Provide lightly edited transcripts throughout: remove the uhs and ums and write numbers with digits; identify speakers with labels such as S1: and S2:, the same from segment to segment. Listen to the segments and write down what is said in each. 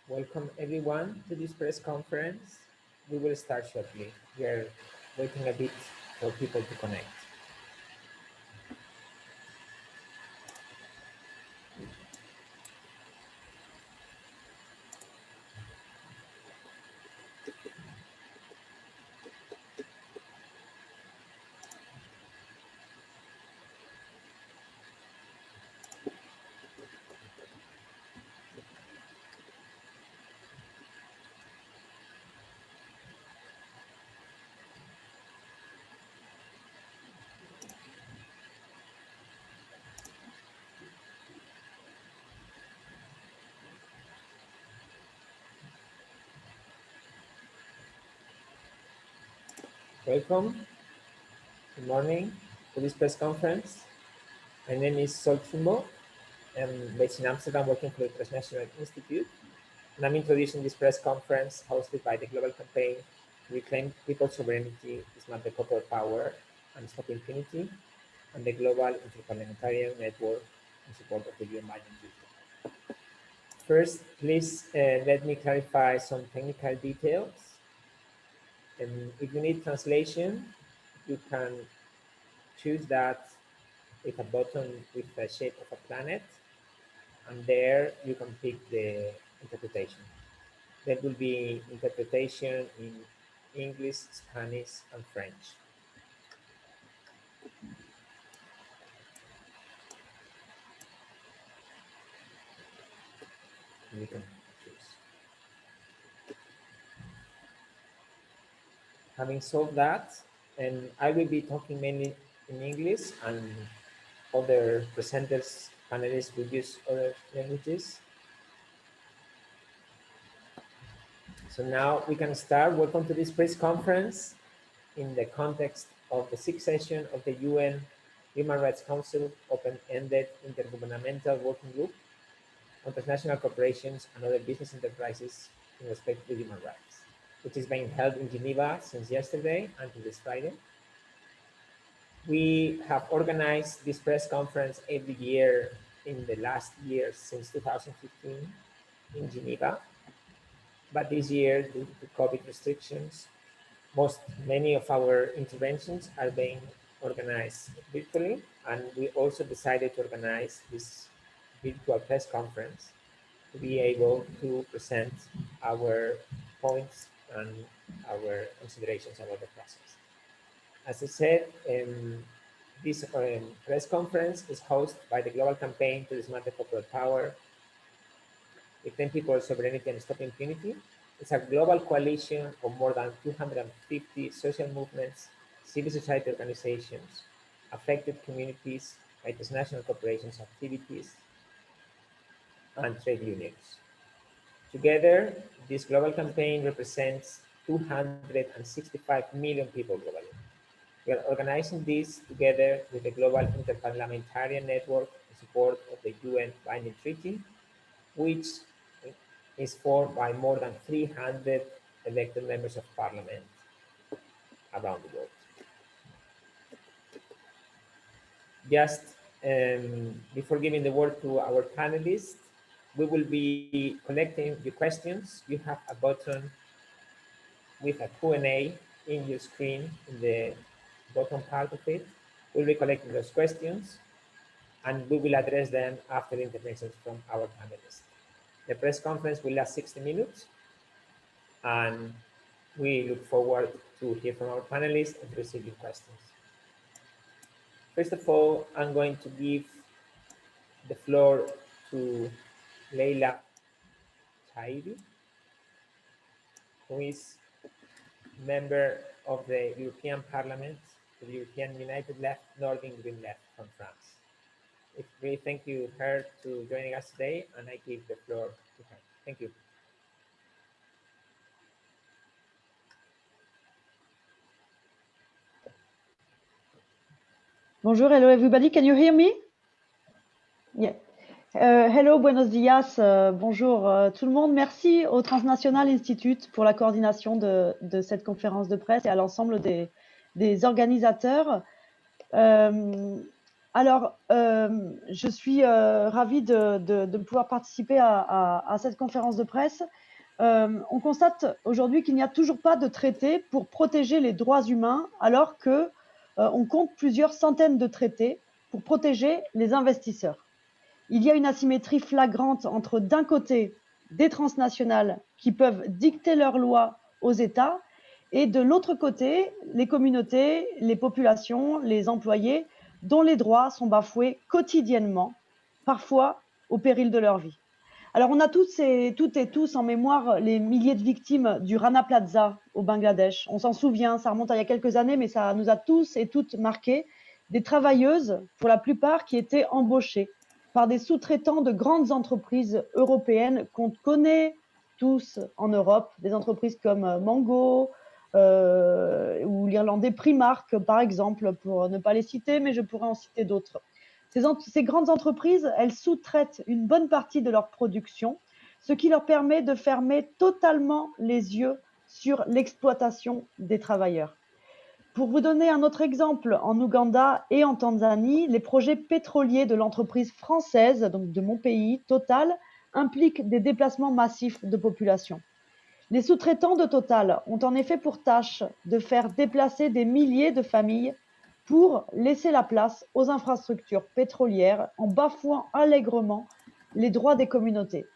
S1: Welcome everyone to this press conference. We will start shortly. We are waiting a bit for people to connect. Welcome. Good morning to this press conference. My name is Sol Chumbo. I'm based in Amsterdam working for the Transnational Institute. And I'm introducing this press conference hosted by the Global Campaign to Reclaim People's Sovereignty, Dismantle Corporate Power, and Stop Impunity, and the Global Interparliamentarian Network in support of the UN Binding Treaty. First, please let me clarify some technical details. If you need translation, you can choose that with a button with the shape of a planet, and there you can pick the interpretation. There will be interpretation in English, Spanish, and French. You can choose. Having solved that, and I will be talking mainly in English, and other presenters, panelists will use other languages. So now we can start. Welcome to this press conference in the context of the 6th session of the UN Human Rights Council Open-Ended Intergovernmental Working Group on Transnational Corporations and Other Business Enterprises in respect to human rights, which is being held in Geneva since yesterday until this Friday. We have organized this press conference every year in the last year since 2015 in Geneva. But this year, due to COVID restrictions, many of our interventions are being organized virtually, and we also decided to organize this virtual press conference to be able to present our points and our considerations about the process. As I said, this press conference is hosted by the Global Campaign to Dismantle Corporate Power, Reclaim People's Sovereignty and Stop Impunity. It's a global coalition of more than 250 social movements, civil society organizations, affected communities by transnational corporations' activities, and trade unions. Together, this global campaign represents 265 million people globally. We are organizing this together with the Global Interparliamentarian Network in support of the UN Binding Treaty, which is formed by more than 300 elected members of parliament around the world. Just before giving the word to our panelists, we will be collecting your questions. You have a button with a Q&A in your screen in the bottom part of it. We'll be collecting those questions, and we will address them after interventions from our panelists. The press conference will last 60 minutes, and we look forward to hear from our panelists and receive your questions. First of all, I'm going to give the floor to Leïla Chaibi, who is member of the European Parliament, the European United Left, Northern Green Left from France. We thank you, her, to joining us today, and I give the floor to her. Thank you.
S2: Bonjour, hello everybody. Can you hear me? Yeah. Hello, buenos dias. Bonjour tout le monde. Merci au Transnational Institute pour la coordination de cette conférence de presse et à l'ensemble des organisateurs. Alors, je suis ravie de pouvoir participer à cette conférence de presse. On constate aujourd'hui qu'il n'y a toujours pas de traité pour protéger les droits humains, alors que on compte plusieurs centaines de traités pour protéger les investisseurs. Il y a une asymétrie flagrante entre, d'un côté, des transnationales qui peuvent dicter leurs lois aux États, et de l'autre côté, les communautés, les populations, les employés, dont les droits sont bafoués quotidiennement, parfois au péril de leur vie. Alors, on a toutes et tous en mémoire les milliers de victimes du Rana Plaza au Bangladesh. On s'en souvient, ça remonte à il y a quelques années, mais ça nous a tous et toutes marqués. Des travailleuses, pour la plupart, qui étaient embauchées par des sous-traitants de grandes entreprises européennes qu'on connaît tous en Europe, des entreprises comme Mango ou l'Irlandais Primark, par exemple, pour ne pas les citer, mais je pourrais en citer d'autres. Ces grandes entreprises, elles sous-traitent une bonne partie de leur production, ce qui leur permet de fermer totalement les yeux sur l'exploitation des travailleurs. Pour vous donner un autre exemple, en Ouganda et en Tanzanie, les projets pétroliers de l'entreprise française, donc de mon pays, Total, impliquent des déplacements massifs de population. Les sous-traitants de Total ont en effet pour tâche de faire déplacer des milliers de familles pour laisser la place aux infrastructures pétrolières en bafouant allègrement les droits des communautés.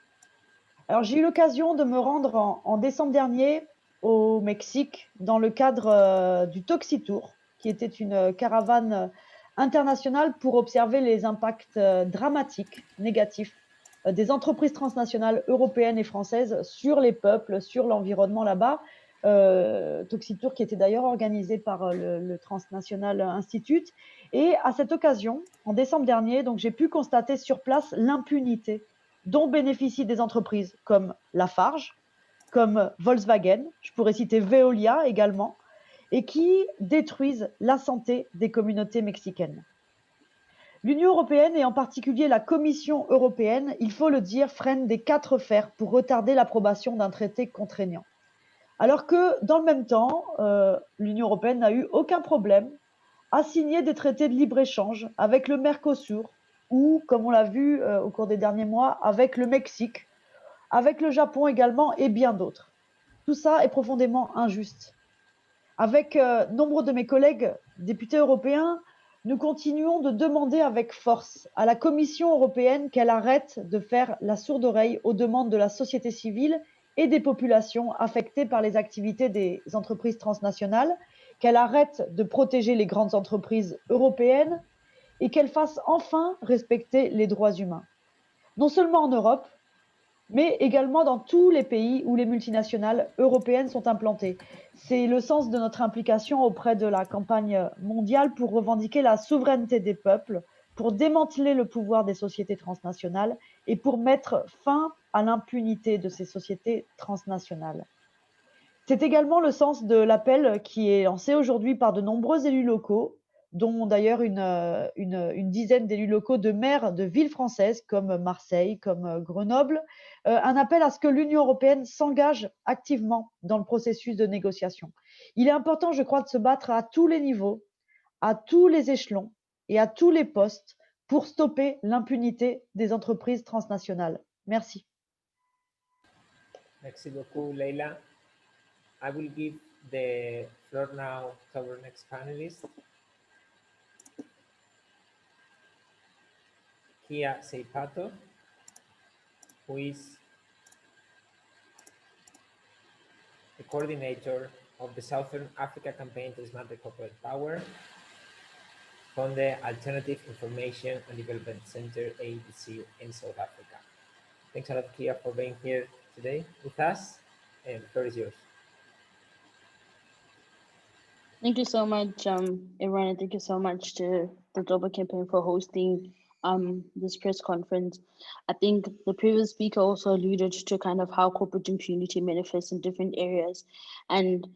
S2: Alors, j'ai eu l'occasion de me rendre en décembre dernier au Mexique dans le cadre du Toxitour, qui était une caravane internationale pour observer les impacts dramatiques, négatifs des entreprises transnationales européennes et françaises sur les peuples, sur l'environnement là-bas. Toxitour qui était d'ailleurs organisé par le Transnational Institute. Et à cette occasion, en décembre dernier, donc j'ai pu constater sur place l'impunité dont bénéficient des entreprises comme Lafarge, comme Volkswagen, je pourrais citer Veolia également, et qui détruisent la santé des communautés mexicaines. L'Union européenne et en particulier la Commission européenne, il faut le dire, freine des 4 fers pour retarder l'approbation d'un traité contraignant. Alors que dans le même temps, l'Union européenne n'a eu aucun problème à signer des traités de libre-échange avec le Mercosur ou, comme on l'a vu au cours des derniers mois, avec le Mexique, avec le Japon également et bien d'autres. Tout ça est profondément injuste. Avec nombre de mes collègues députés européens, nous continuons de demander avec force à la Commission européenne qu'elle arrête de faire la sourde oreille aux demandes de la société civile et des populations affectées par les activités des entreprises transnationales, qu'elle arrête de protéger les grandes entreprises européennes et qu'elle fasse enfin respecter les droits humains. Non seulement en Europe, mais également dans tous les pays où les multinationales européennes sont implantées. C'est le sens de notre implication auprès de la campagne mondiale pour revendiquer la souveraineté des peuples, pour démanteler le pouvoir des sociétés transnationales et pour mettre fin à l'impunité de ces sociétés transnationales. C'est également le sens de l'appel qui est lancé aujourd'hui par de nombreux élus locaux, dont d'ailleurs une dizaine d'élus locaux de maires de villes françaises comme Marseille, comme Grenoble, un appel à ce que l'Union européenne s'engage activement dans le processus de négociation. Il est important, je crois, de se battre à tous les niveaux, à tous les échelons et à tous les postes pour stopper l'impunité des entreprises transnationales. Merci.
S1: Merci beaucoup, Leïla. I will give the floor now to our next panelist, Seipato, who is the coordinator of the Southern Africa campaign to dismantle corporate power from the Alternative Information and Development Center, AIDC, in South Africa. Thanks a lot, Kia, for being here today with us, and the floor is yours.
S3: Thank you so much, everyone, and thank you so much to the Global Campaign for hosting this press conference. I think the previous speaker also alluded to kind of how corporate impunity manifests in different areas, and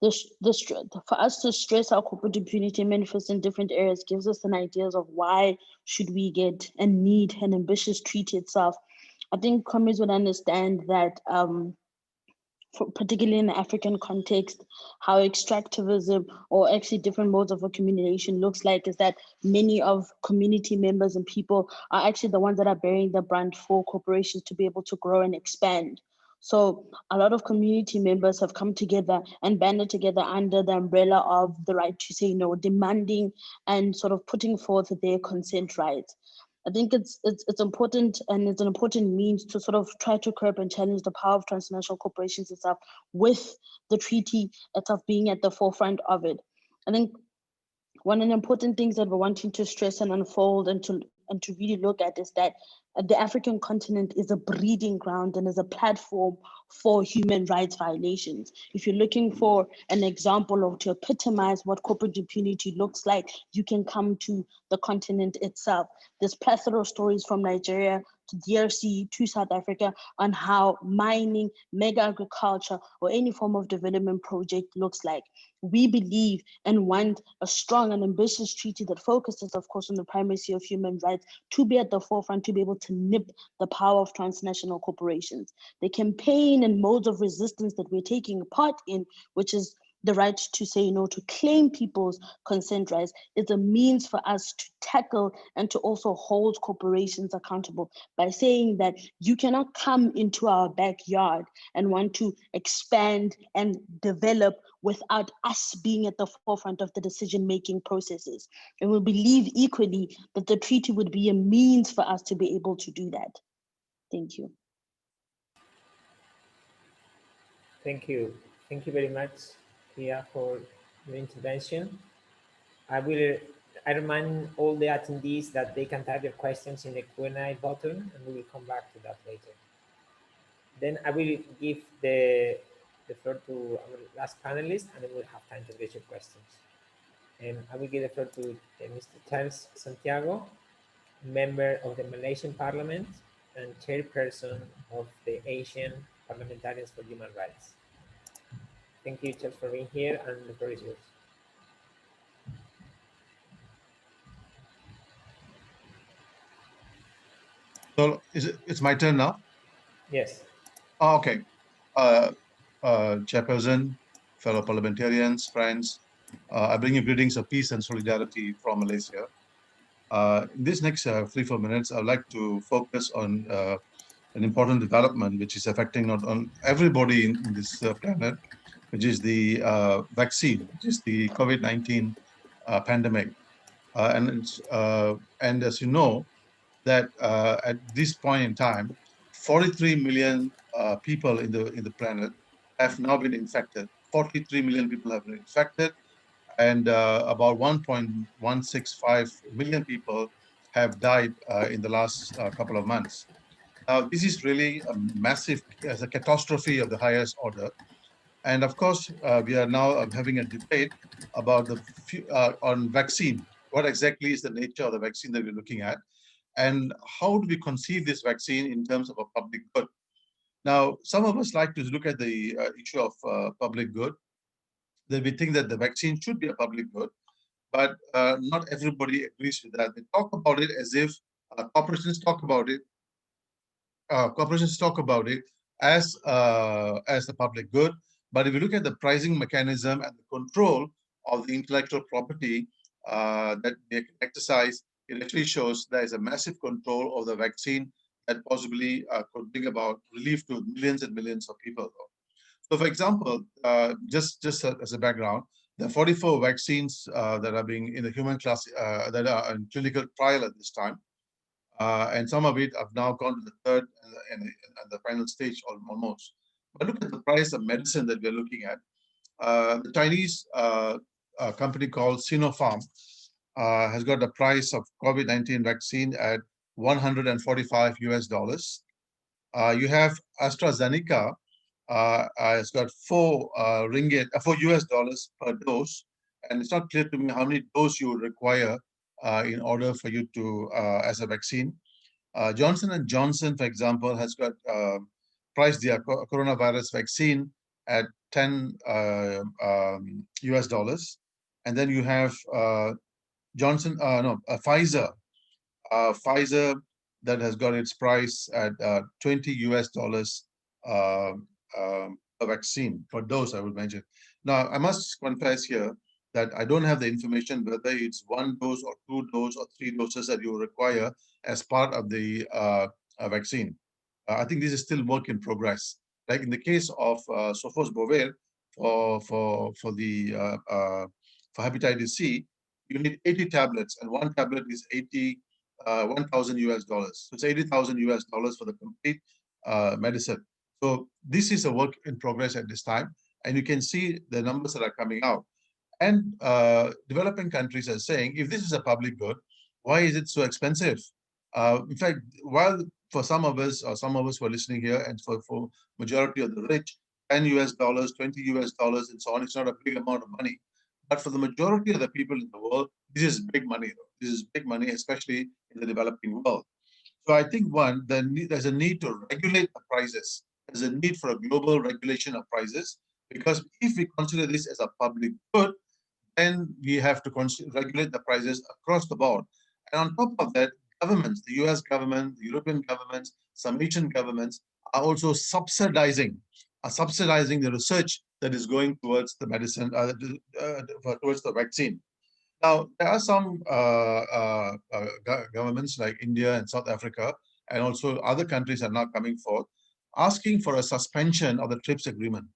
S3: for us to stress how corporate impunity manifests in different areas gives us an idea of why should we get and need an ambitious treaty itself. I think comrades would understand that particularly in the African context, how extractivism or actually different modes of accumulation looks like is that many of community members and people are actually the ones that are bearing the brunt for corporations to be able to grow and expand. So a lot of community members have come together and banded together under the umbrella of the right to say no, demanding and sort of putting forth their consent rights. I think it's important, and it's an important means to sort of try to curb and challenge the power of transnational corporations itself, with the treaty itself being at the forefront of it. I think one of the important things that we're wanting to stress and unfold and to really look at is that the African continent is a breeding ground and is a platform for human rights violations. If you're looking for an example or to epitomize what corporate impunity looks like, you can come to the continent itself. There's plethora of stories from Nigeria to DRC to South Africa on how mining, mega agriculture, or any form of development project looks like. We believe and want a strong and ambitious treaty that focuses, of course, on the primacy of human rights to be at the forefront, to be able to nip the power of transnational corporations. The campaign and modes of resistance that we're taking part in, which is the right to say no, to claim people's consent rights, is a means for us to tackle and to also hold corporations accountable by saying that you cannot come into our backyard and want to expand and develop without us being at the forefront of the decision-making processes. And we believe equally that the treaty would be a means for us to be able to do that. Thank you.
S1: Thank you. Thank you very much, Kia, for your intervention. I remind all the attendees that they can type their questions in the Q&A button, and we will come back to that later. Then I will give the floor to our last panelist, and then we'll have time to raise your questions. And I will give the floor to Mr. Charles Santiago, member of the Malaysian Parliament and chairperson of the ASEAN Parliamentarians for Human Rights. Thank you, Charles, for being here, and the floor is yours.
S4: So it's my turn now?
S1: Yes.
S4: Oh, okay. Chairperson, fellow parliamentarians, friends, I bring you greetings of peace and solidarity from Malaysia. In this next 3-4 minutes, I'd like to focus on an important development which is affecting not on everybody in this planet, which is the vaccine, which is the COVID-19 pandemic. And as you know, that at this point in time, 43 million people in the planet have now been infected. 43 million people have been infected, and about 1.165 million people have died in the last couple of months. This is really a massive, as a catastrophe of the highest order. And of course, we are now having a debate about on vaccine. What exactly is the nature of the vaccine that we're looking at? And how do we conceive this vaccine in terms of a public good? Now, some of us like to look at the issue of public good, that we think that the vaccine should be a public good, but not everybody agrees with that. They talk about it as if corporations talk about it. Corporations talk about it as the public good, but if you look at the pricing mechanism and the control of the intellectual property that they exercise, it actually shows there is a massive control of the vaccine that possibly could bring about relief to millions and millions of people. So, for example, just as a background, there are 44 vaccines that are being in the human class that are in clinical trial at this time, and some of it have now gone to the third and the final stage almost. But look at the price of medicine that we're looking at. The Chinese company called Sinopharm has got the price of COVID-19 vaccine at $145 US. You have AstraZeneca has got 4 US dollars per dose, and it's not clear to me how many doses you would require in order for you to as a vaccine. Johnson & Johnson, for example, has got priced their coronavirus vaccine at 10 US dollars, and then you have Pfizer. Pfizer that has got its price at 20 US dollars a vaccine for dose, I would mention. Now, I must confess here that I don't have the information whether it's 1 dose or 2 doses or 3 doses that you require as part of the vaccine. I think this is still work in progress. Like in the case of sofosbuvir for hepatitis C, you need 80 tablets, and 1 tablet is 1,000 US dollars. So it's 80,000 US dollars for the complete medicine. So this is a work in progress at this time, and you can see the numbers that are coming out. And developing countries are saying, if this is a public good, why is it so expensive? In fact, while for some of us who are listening here, and for majority of the rich, 10 US dollars, 20 US dollars, and so on, it's not a big amount of money. But for the majority of the people in the world, this is big money. This is big money, especially in the developing world. So I think, one, there's a need to regulate the prices. There's a need for a global regulation of prices, because if we consider this as a public good, then we have to regulate the prices across the board. And on top of that, governments, the US government, the European governments, some Asian governments are also subsidizing the research that is going towards the medicine, towards the vaccine. Now, there are some governments like India and South Africa, and also other countries are now coming forth, asking for a suspension of the TRIPS agreement,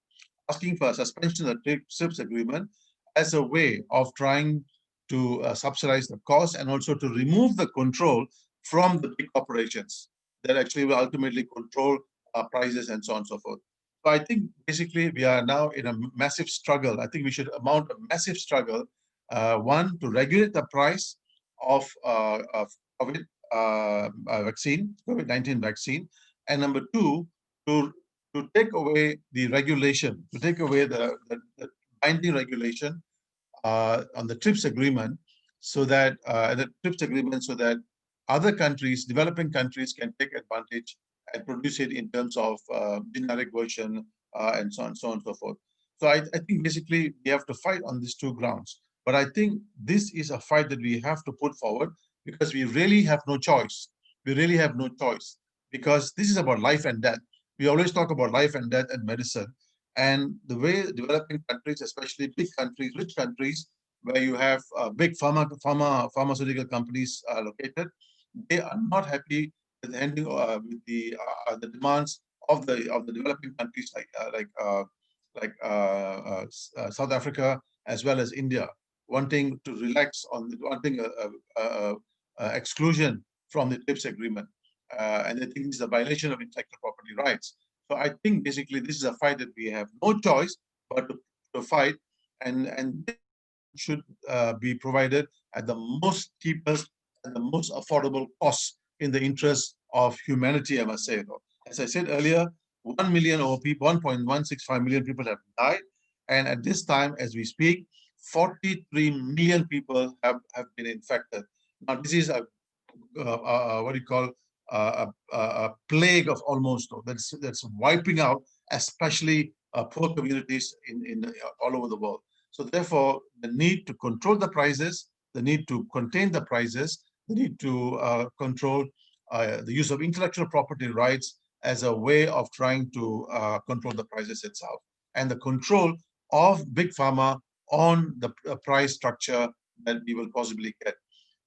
S4: as a way of trying to subsidize the cost and also to remove the control from the big corporations that actually will ultimately control prices and so on and so forth. So I think basically we are now in a massive struggle. I think we should mount a massive struggle. One, to regulate the price of COVID vaccine, COVID-19 vaccine, and number two, to take away the regulation, to take away the binding regulation on the TRIPS agreement, so that other countries, developing countries, can take advantage and produce it in terms of generic version and so on and so forth. So I think basically we have to fight on these 2 grounds. But I think this is a fight that we have to put forward, because we really have no choice. We really have no choice, because this is about life and death. We always talk about life and death and medicine. And the way developing countries, especially big countries, rich countries, where you have big pharmaceutical companies located, they are not happy with handling with the demands of the developing countries like South Africa as well as India, wanting to relax on wanting exclusion from the TRIPS agreement, and I think this is a violation of intellectual property rights. So I think basically this is a fight that we have no choice but to fight, and should be provided at the most cheapest and the most affordable cost in the interest of humanity, I must say. As I said earlier, 1 million over people, 1.165 million people have died, and at this time, as we speak, 43 million people have been infected. Now, this is a what do you call a plague of almost that's wiping out, especially poor communities in all over the world. So therefore, the need to control the prices, the need to contain the prices, the need to control the use of intellectual property rights as a way of trying to control the prices itself, and the control of big pharma on the price structure that we will possibly get.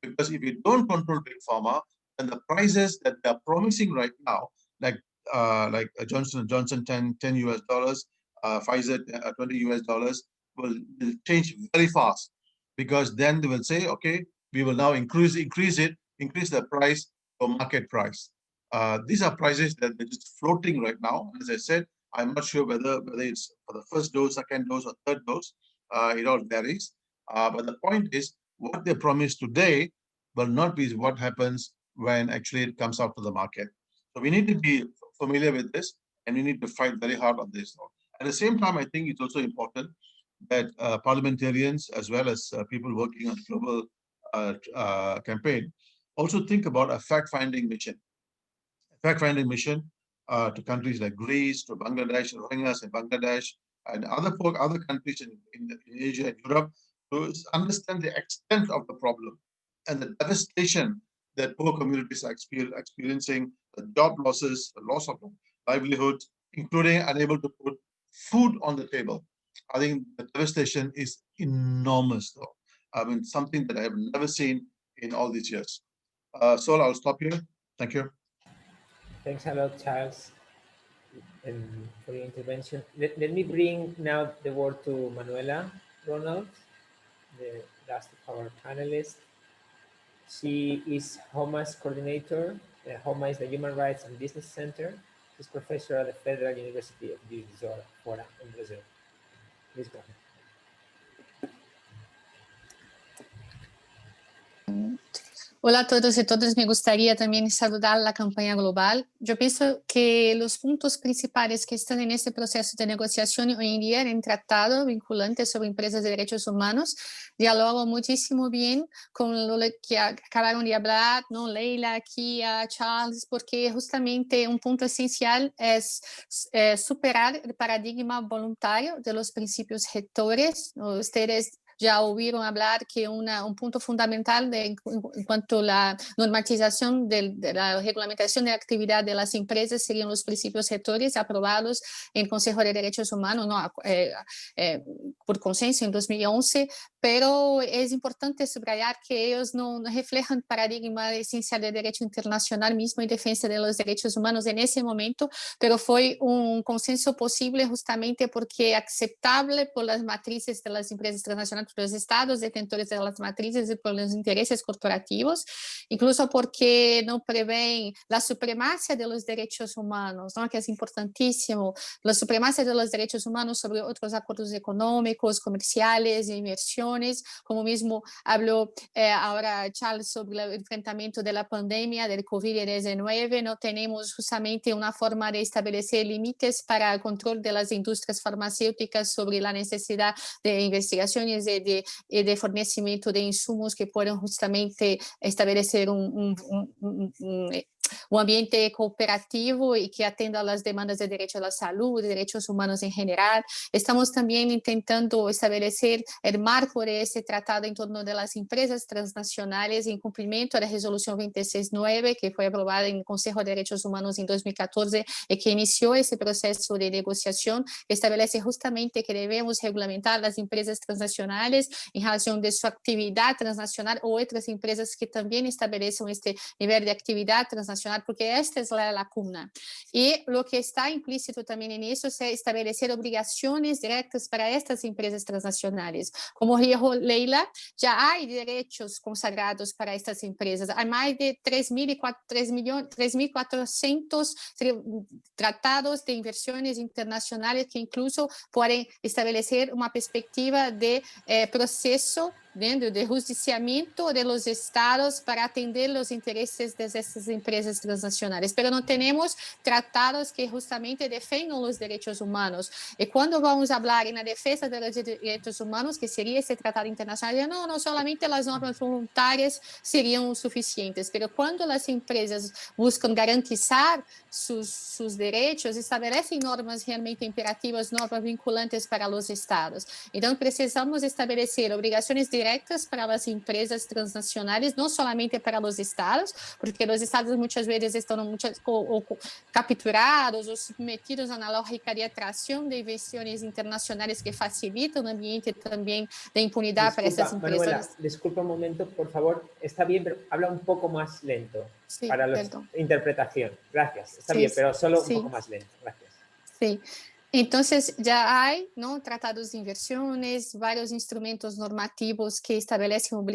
S4: Because if you don't control big pharma, then the prices that they are promising right now, like Johnson & Johnson 10 US dollars, Pfizer 20 US dollars, will change very fast, because then they will say, okay, we will now increase the price to market price. These are prices that they're just floating right now. As I said, I'm not sure whether it's for the first dose, second dose, or third dose. It all varies. But the point is, what they promise today will not be what happens when actually it comes out to the market. So we need to be familiar with this, and we need to fight very hard on this. At the same time, I think it's also important that parliamentarians, as well as people working on global campaign, also think about a fact-finding mission. To countries like Greece, to Bangladesh, Rohingyas in Bangladesh, and other countries in Asia and Europe, to understand the extent of the problem and the devastation that poor communities are experiencing, the job losses, the loss of livelihoods, including unable to put food on the table. I think the devastation is enormous, though. I mean, something that I have never seen in all these years. So I'll stop here. Thank you.
S1: Thanks a lot, Charles, for your intervention. Let me bring now the word to Manoela Roland, the last of our panelists. She is HOMA's coordinator. HOMA is the Human Rights and Business Center. She's professor at the Federal University of Juiz, Fora, in Brazil. Please go ahead.
S5: Hola a todos y todas, me gustaría también saludar la campaña global. Yo pienso que los puntos principales que están en este proceso de negociación hoy en día en el tratado vinculante sobre empresas de derechos humanos dialogan muchísimo bien con lo que acabaron de hablar, ¿no? Leïla, Kia, Charles, porque justamente un punto esencial es superar el paradigma voluntario de los principios rectores. Ustedes ya oyeron hablar que un punto fundamental en cuanto a la normatización de la regulamentación de la actividad de las empresas serían los principios rectores aprobados en el Consejo de Derechos Humanos, ¿no? Por consenso en 2011, pero es importante subrayar que ellos no reflejan el paradigma esencial del derecho internacional mismo y defensa de los derechos humanos en ese momento, pero fue un consenso posible justamente porque aceptable por las matrices de las empresas transnacionales, por los estados detentores de las matrices y por los intereses corporativos, incluso porque no prevén la supremacia de los derechos humanos, ¿no? Que es importantísimo, la supremacia de los derechos humanos sobre otros acuerdos económicos, comerciales, de inversiones, como mismo habló ahora Charles sobre el enfrentamiento de la pandemia del COVID-19, no tenemos justamente una forma de establecer límites para el control de las industrias farmacéuticas sobre la necesidad de investigaciones de fornecimiento de insumos que puedan justamente establecer un ambiente cooperativo y que atienda a las demandas de derecho a la salud, de derechos humanos en general. Estamos también intentando establecer el marco de este tratado en torno de las empresas transnacionales en cumplimiento de la resolución 269 que fue aprobada en el Consejo de Derechos Humanos en 2014 y que inició ese proceso de negociación, que establece justamente que debemos regulamentar las empresas transnacionales en relación de su actividad transnacional o otras empresas que también establecen este nivel de actividad transnacional, porque esta es la lacuna. Y lo que está implícito también en eso es establecer obligaciones directas para estas empresas transnacionales. Como dijo Leïla, ya hay derechos consagrados para estas empresas. Hay más de 3.400 tratados de inversiones internacionales que incluso pueden establecer una perspectiva de proceso de justiciamiento de los estados para atender los intereses de estas empresas transnacionales, pero no tenemos tratados que justamente defiendan los derechos humanos. Y cuando vamos a hablar en la defensa de los derechos humanos, que sería ese tratado internacional, no solamente las normas voluntarias serían suficientes, pero cuando las empresas buscan garantizar sus derechos, establecen normas realmente imperativas, normas vinculantes para los estados. Entonces precisamos establecer obligaciones directas para las empresas transnacionales, no solamente para los estados, porque los estados muchas veces están capturados o submetidos a una lógica de atracción de inversiones internacionales que facilitan un ambiente también de impunidad para estas empresas.
S1: Manuela, disculpa un momento, por favor. Está bien, pero habla un poco más lento para la interpretación. Gracias. Está bien, pero solo un poco más lento. Gracias.
S5: Sí. Entonces, ya hay, ¿no?, tratados de inversiones, varios instrumentos normativos que establecen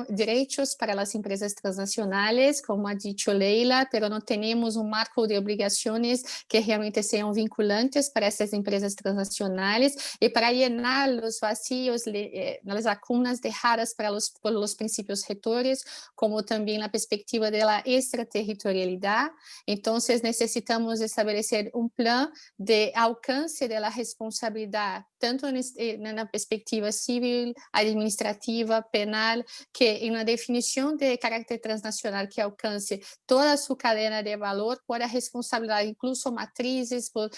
S5: derechos para las empresas transnacionales, como ha dicho Leïla, pero no tenemos un marco de obligaciones que realmente sean vinculantes para estas empresas transnacionales y para llenar los vacíos, las lacunas dejadas por los principios rectores, como también la perspectiva de la extraterritorialidad. Entonces, necesitamos establecer un plan de alcance de la responsabilidad, tanto en la perspectiva civil, administrativa, penal, que en la definición de carácter transnacional que alcance toda su cadena de valor por la responsabilidad, incluso matrices por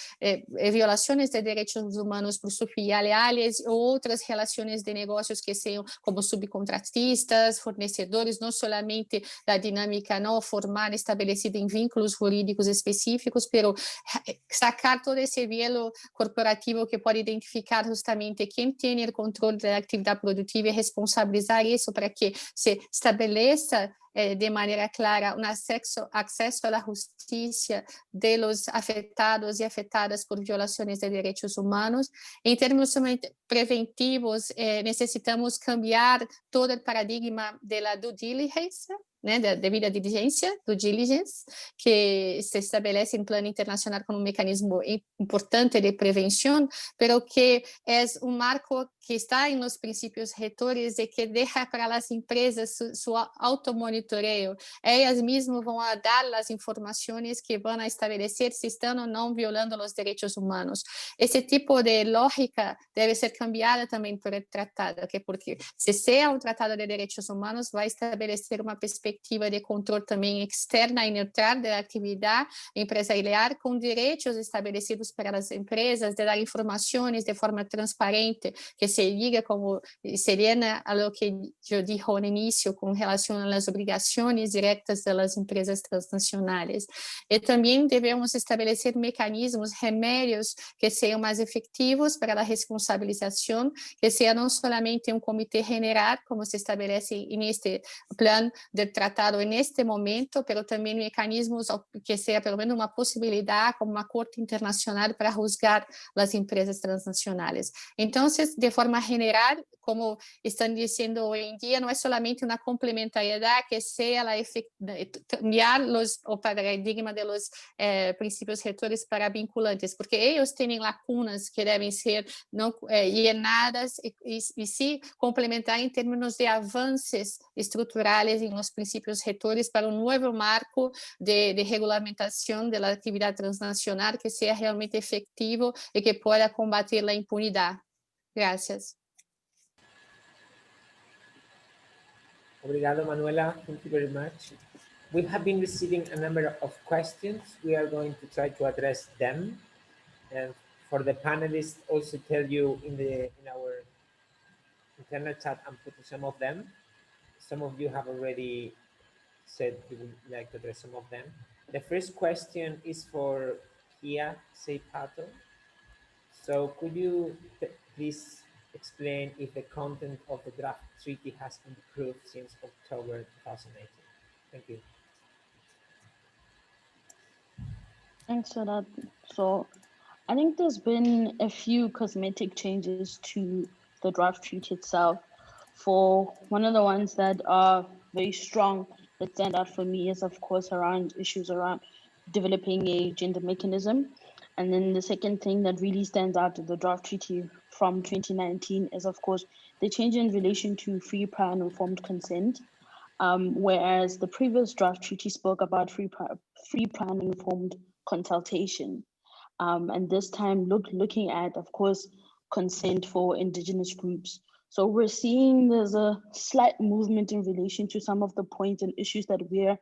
S5: violaciones de derechos humanos por sus filiales o otras relaciones de negocios que sean como subcontratistas, fornecedores, no solamente la dinámica no formal establecida en vínculos jurídicos específicos, pero sacar todo ese velo corporativo que pode identificar justamente quem tem o controle da atividade produtiva e responsabilizar isso para que se estabeleça de maneira clara um acesso à justiça de los afetados e afetadas por violações de direitos humanos. Em termos preventivos, necessitamos cambiar todo o paradigma da due diligence, né, da devida diligência, due diligence, que se estabelece em plano internacional como um mecanismo importante de prevenção, pero que é um marco que está em los princípios retores e que deixa para as empresas su automonitoreo. Elas mesmas vão dar as informações que vão estabelecer se estão ou não violando os direitos humanos. Esse tipo de lógica deve ser cambiada também por el tratado, porque se sea um tratado de direitos humanos, vai estabelecer uma perspectiva de controle também externa e neutral da atividade empresarial, com direitos estabelecidos para as empresas, de dar informações de forma transparente, que se liga como seria a lo que eu disse no início, com relação às obrigações diretas das empresas transnacionais. E também devemos estabelecer mecanismos, remédios que sejam mais efetivos para a responsabilização, que seja não somente um comitê general, como se estabelece neste plano de tratado neste momento, pero também mecanismos que seja pelo menos uma possibilidade, como uma corte internacional para juzgar as empresas transnacionais. Então, de forma general, como estão dizendo hoje em dia, não é somente uma complementariedade que seja cambiar o paradigma dos princípios retores para vinculantes, porque eles têm lacunas que devem ser llenadas e se complementar em termos de avanços estruturais em los princípios retores para um novo marco de regulamentação da atividade transnacional que seja realmente efetivo e que possa combater a impunidade. Gracias.
S1: Obrigado, Manuela. Thank you very much. We have been receiving a number of questions. We are going to try to address them. And for the panelists, also tell you in our internal chat and put some of them. Some of you have already said you would like to address some of them. The first question is for Seipato. So could you please explain if the content of the draft treaty has improved since October 2018? Thank you.
S3: Thanks for that. So I think there's been a few cosmetic changes to the draft treaty itself. For one of the ones that are very strong that stand out for me is, of course, around issues around developing a gender mechanism. And then the second thing that really stands out in the draft treaty from 2019 is, of course, the change in relation to free, prior, and informed consent. Whereas the previous draft treaty spoke about free, prior, and informed consultation. And this time looking at, of course, consent for indigenous groups. So we're seeing there's a slight movement in relation to some of the points and issues that we're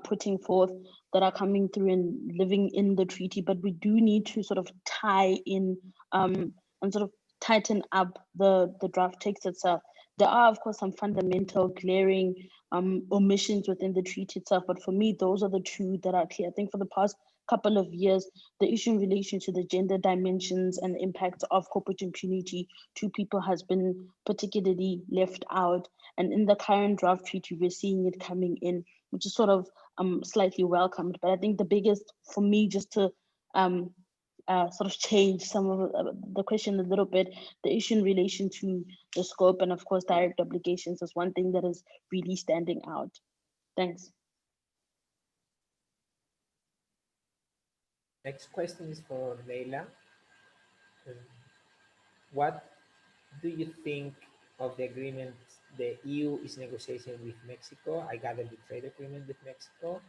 S3: putting forth that are coming through and living in the treaty, but we do need to sort of tie in and sort of tighten up the draft text itself. There are, of course, some fundamental glaring omissions within the treaty itself, but for me, those are the two that are clear. I think for the past couple of years, the issue in relation to the gender dimensions and the impacts of corporate impunity to people has been particularly left out. And in the current draft treaty, we're seeing it coming in, which is sort of slightly welcomed. But I think the biggest for me, just to sort of change some of the question a little bit, the issue in relation to the scope and of course direct obligations is one thing that is really standing out. Thanks.
S1: Next question is for Leïla. What do you think of the agreement the EU is negotiating with Mexico? I gather the trade agreement with Mexico,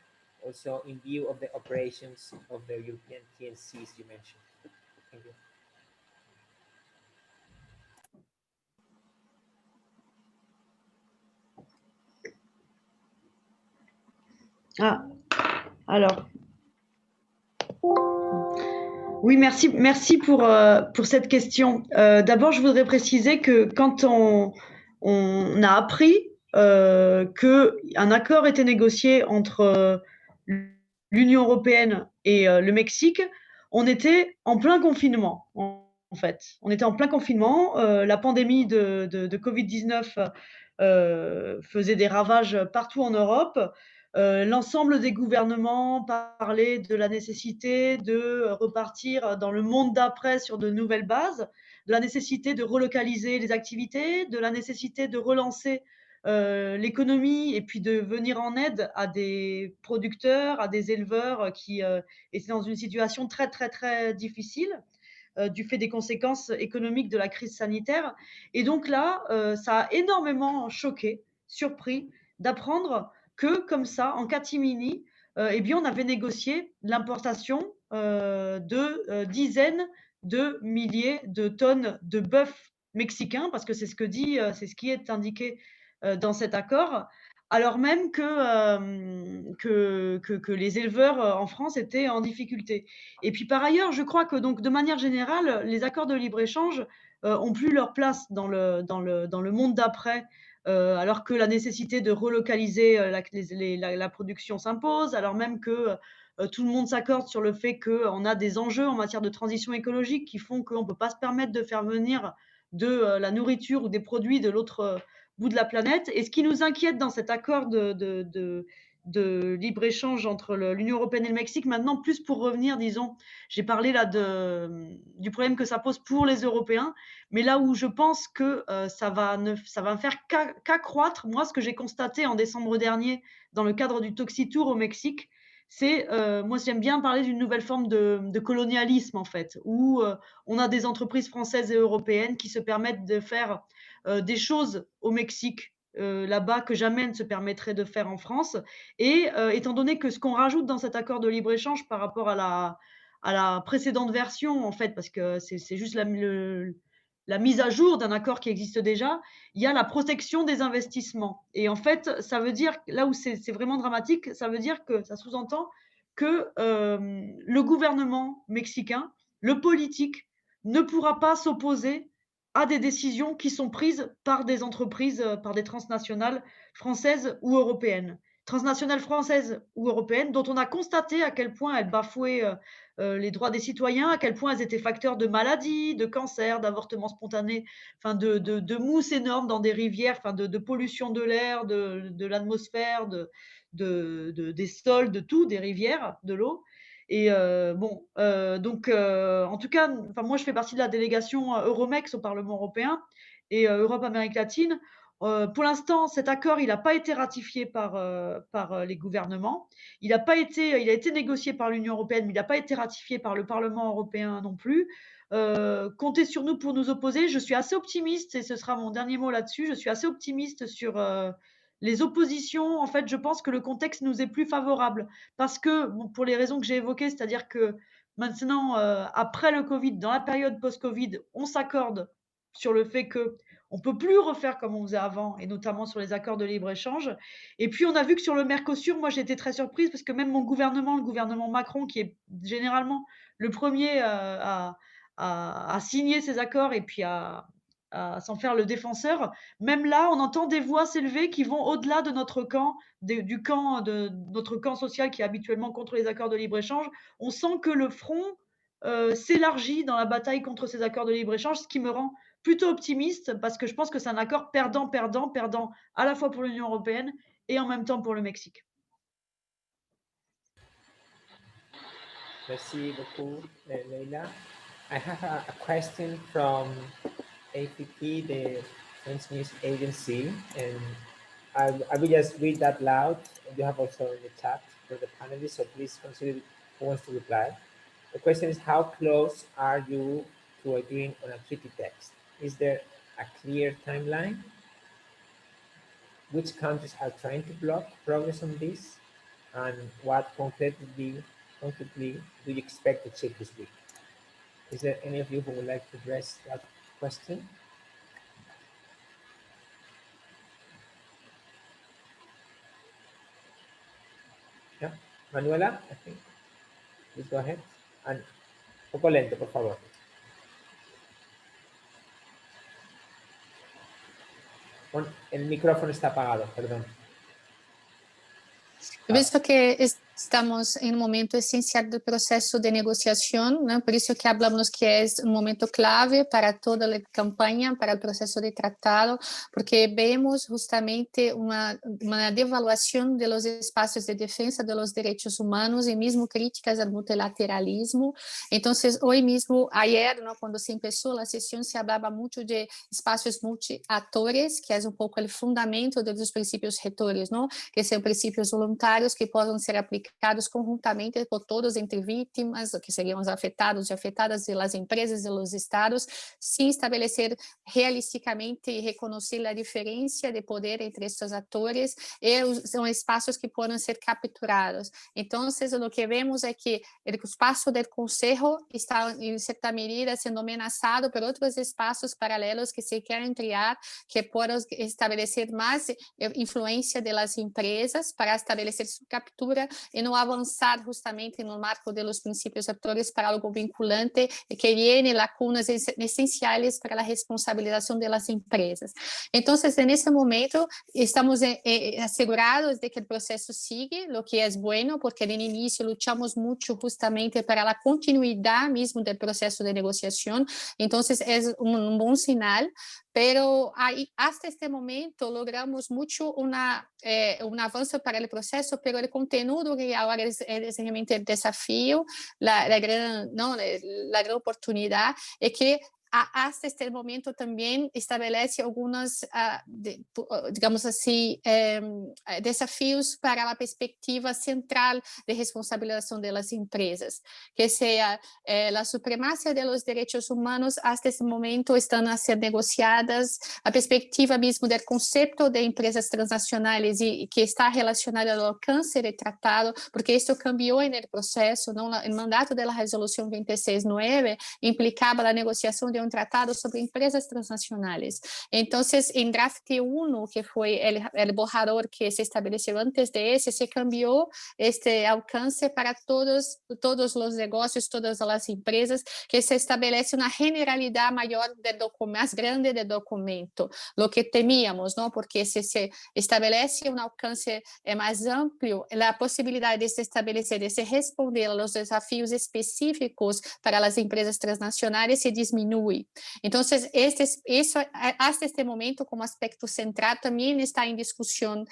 S1: also in view of the operations of the European TNCs you mentioned. Thank you.
S2: Ah, alors. Oui, merci pour cette question. D'abord, je voudrais préciser que quand on a appris qu'un accord était négocié entre l'Union européenne et le Mexique, on était en plein confinement, en fait. On était en plein confinement. La pandémie de Covid-19 faisait des ravages partout en Europe. L'ensemble des gouvernements parlaient de la nécessité de repartir dans le monde d'après sur de nouvelles bases, de la nécessité de relocaliser les activités, de la nécessité de relancer l'économie et puis de venir en aide à des producteurs, à des éleveurs qui étaient dans une situation très, très, très difficile du fait des conséquences économiques de la crise sanitaire. Et donc là, ça a énormément choqué, surpris d'apprendre que, comme ça, en catimini, eh bien, on avait négocié l'importation de dizaines de milliers de tonnes de bœuf mexicain, parce que c'est ce qui est indiqué dans cet accord, alors même que les éleveurs en France étaient en difficulté. Et puis par ailleurs, je crois que donc de manière générale, les accords de libre-échange ont plus leur place dans le monde d'après, alors que la nécessité de relocaliser la production s'impose, alors même que tout le monde s'accorde sur le fait qu'on a des enjeux en matière de transition écologique qui font qu'on ne peut pas se permettre de faire venir de la nourriture ou des produits de l'autre bout de la planète. Et ce qui nous inquiète dans cet accord de libre-échange entre l'Union européenne et le Mexique, maintenant, plus pour revenir, disons, j'ai parlé là du problème que ça pose pour les Européens, mais là où je pense que ça va faire qu'accroître, moi, ce que j'ai constaté en décembre dernier dans le cadre du Toxitour au Mexique, c'est, moi j'aime bien parler d'une nouvelle forme de colonialisme en fait, où on a des entreprises françaises et européennes qui se permettent de faire des choses au Mexique là-bas que jamais ne se permettrait de faire en France. Et étant donné que ce qu'on rajoute dans cet accord de libre-échange par rapport à la précédente version, en fait, parce que c'est juste la mise à jour d'un accord qui existe déjà, il y a la protection des investissements. Et en fait, ça veut dire, là où c'est vraiment dramatique, ça veut dire que ça sous-entend que le gouvernement mexicain, le politique, ne pourra pas s'opposer à des décisions qui sont prises par des entreprises, par des transnationales françaises ou européennes. Transnationales françaises ou européennes dont on a constaté à quel point elles bafouaient les droits des citoyens, à quel point elles étaient facteurs de maladies, de cancers, d'avortements spontanés, enfin de mousse énormes dans des rivières, enfin de pollution de l'air, de l'atmosphère, des sols, de tout, des rivières, de l'eau. Et bon, donc en tout cas, enfin moi je fais partie de la délégation Euromex au Parlement européen et Europe-Amérique latine. Pour l'instant, cet accord, il n'a pas été ratifié par les gouvernements. Il a été négocié par l'Union européenne, mais il n'a pas été ratifié par le Parlement européen non plus. Comptez sur nous pour nous opposer. Je suis assez optimiste, et ce sera mon dernier mot là-dessus. Je suis assez optimiste sur les oppositions. En fait, je pense que le contexte nous est plus favorable parce que, bon, pour les raisons que j'ai évoquées, c'est-à-dire que maintenant, après le Covid, dans la période post-Covid, on s'accorde sur le fait que on ne peut plus refaire comme on faisait avant, et notamment sur les accords de libre-échange. Et puis, on a vu que sur le Mercosur, moi, j'ai été très surprise parce que même mon gouvernement, le gouvernement Macron, qui est généralement le premier à signer ces accords et puis à s'en faire le défenseur, même là, on entend des voix s'élever qui vont au-delà de notre camp, du camp de notre camp social qui est habituellement contre les accords de libre-échange. On sent que le front s'élargit dans la bataille contre ces accords de libre-échange, ce qui me rend plutôt optimiste parce que je pense que c'est un accord perdant-perdant, perdant à la fois pour l'Union européenne et en même temps pour le Mexique.
S1: Merci beaucoup, Leïla. I have a question from APT, the French News Agency, and I will just read that loud. And you have also in the chat for the panelists, so please consider who wants to reply. The question is, how close are you to agreeing on a treaty text? Is there a clear timeline? Which countries are trying to block progress on this? And what concretely do you expect to achieve this week? Is there any of you who would like to address that question? Yeah, Manuela, I think. Please go ahead. And un poco lento, por favor. El micrófono está apagado, perdón.
S5: Yo pienso que Estamos em momento essencial do processo de negociação, né? Por isso que falamos que é um momento clave para toda a campanha, para o processo de tratado, porque vemos justamente uma devaluação dos espaços de defesa dos direitos humanos e mesmo críticas ao multilateralismo. Então, hoje mesmo, ayer, né, quando se começou a sessão, se falava muito de espaços multiatores, que é um pouco o fundamento dos princípios retores, não? Que são princípios voluntários que possam ser aplicados conjuntamente por todos entre vítimas, que seriam os afetados e afetadas, as empresas e os estados, sem estabelecer realisticamente e reconhecer a diferença de poder entre estes atores, e são espaços que podem ser capturados. Então, o que vemos é que o espaço do Conselho está, em certa medida, sendo ameaçado por outros espaços paralelos que se querem criar, que podem estabelecer mais influência das empresas para estabelecer sua captura e não avançar justamente no marco dos princípios atores para algo vinculante que tiene lacunas essenciais para a responsabilização das empresas. Então, nesse momento, estamos assegurados de que o processo sigue, o que é bueno, porque no início lutamos muito justamente para a continuidade mesmo do processo de negociação. Então, é um bom sinal. Pero hasta este momento logramos mucho un avance para el proceso, pero el contenido que ahora es realmente el desafío, la gran oportunidad, es que hasta este momento também estabelece alguns, digamos assim, desafios para a perspectiva central de responsabilização das empresas, que seja a supremacia dos direitos humanos. Hasta esse momento estão a ser negociadas a perspectiva mesmo do conceito de empresas transnacionais e que está relacionada ao alcance do tratado, porque isso cambiou no processo, não? O mandato da resolução 26.9 implicava a negociação de tratado sobre empresas transnacionais. Então, em draft 1, que foi o borrador que se estabeleceu antes de esse, se cambiou este alcance para todos os negócios, todas as empresas, que se estabelece uma generalidade maior, mais grande do documento, o que temíamos, não? Porque se estabelece um alcance mais amplo, a possibilidade de se estabelecer, de se responder aos desafios específicos para as empresas transnacionais se diminui. Então, isso, hasta este momento, como aspecto central, também está em discussão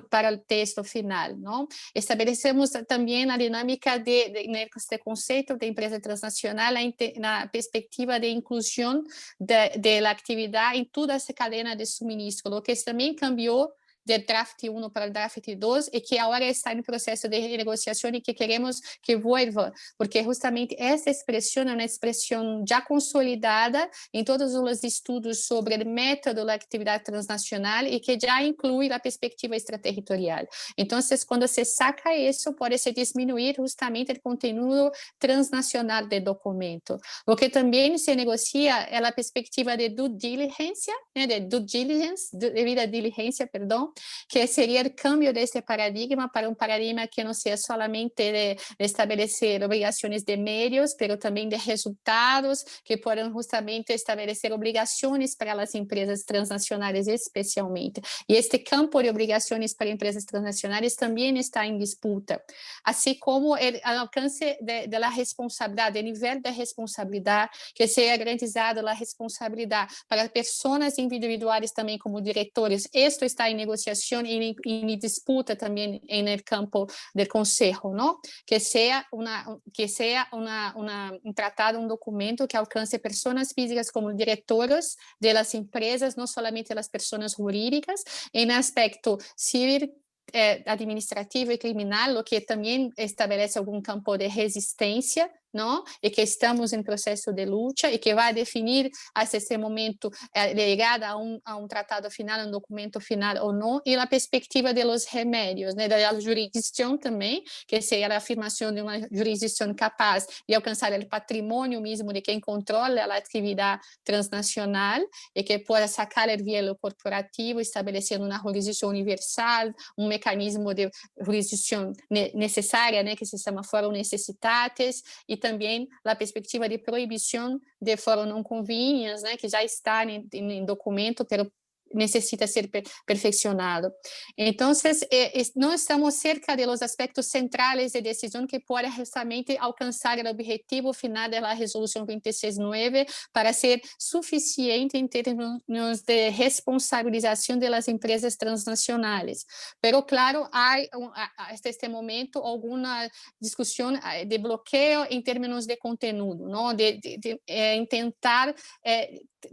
S5: para o texto final, não? Estabelecemos também a dinâmica neste conceito de empresa transnacional, na perspectiva de inclusão da atividade em toda essa cadeia de suministro, o que também cambiou de draft 1 para o draft 2 e que agora está em processo de renegociação e que queremos que vuelva, porque justamente essa expressão é uma expressão já consolidada em todos os estudos sobre o método da atividade transnacional e que já inclui a perspectiva extraterritorial. Então, quando se saca isso, pode se diminuir justamente o conteúdo transnacional do documento. O que também se negocia é a perspectiva de due diligence, devida diligência, perdão, que seria o câmbio desse paradigma para um paradigma que não seja solamente de estabelecer obrigações de meios, mas também de resultados, que possam justamente estabelecer obrigações para as empresas transnacionais especialmente. E este campo de obrigações para empresas transnacionais também está em disputa, assim como o alcance da responsabilidade, o nível de responsabilidade, que seja garantizado a responsabilidade para pessoas individuais também como diretores. Isto está em negociação e em disputa também no campo do Conselho, não? Que seja um tratado, um documento que alcance pessoas físicas como diretores das empresas, não somente as pessoas jurídicas, em aspecto civil, administrativo e criminal, o que também estabelece algum campo de resistência, não? E que estamos em processo de luta e que vai definir até esse momento ligada a um tratado final, um documento final ou não, e a perspectiva dos remédios, né? Da jurisdição também, que seja a afirmação de uma jurisdição capaz de alcançar o patrimônio mesmo de quem controla a atividade transnacional e que possa sacar o vielo corporativo, estabelecendo uma jurisdição universal, um mecanismo de jurisdição necessária, né? Que se chama Fora necessitatis, e também a perspectiva de proibição de foro não convenience, né, que já está em documento, pero necesita ser perfeccionado. Entonces, no estamos cerca de los aspectos centrales de decisión que pueda justamente alcanzar el objetivo final de la resolución 26.9 para ser suficiente en términos de responsabilización de las empresas transnacionales. Pero claro, hay hasta este momento alguna discusión de bloqueo en términos de conteúdo, ¿no? De intentar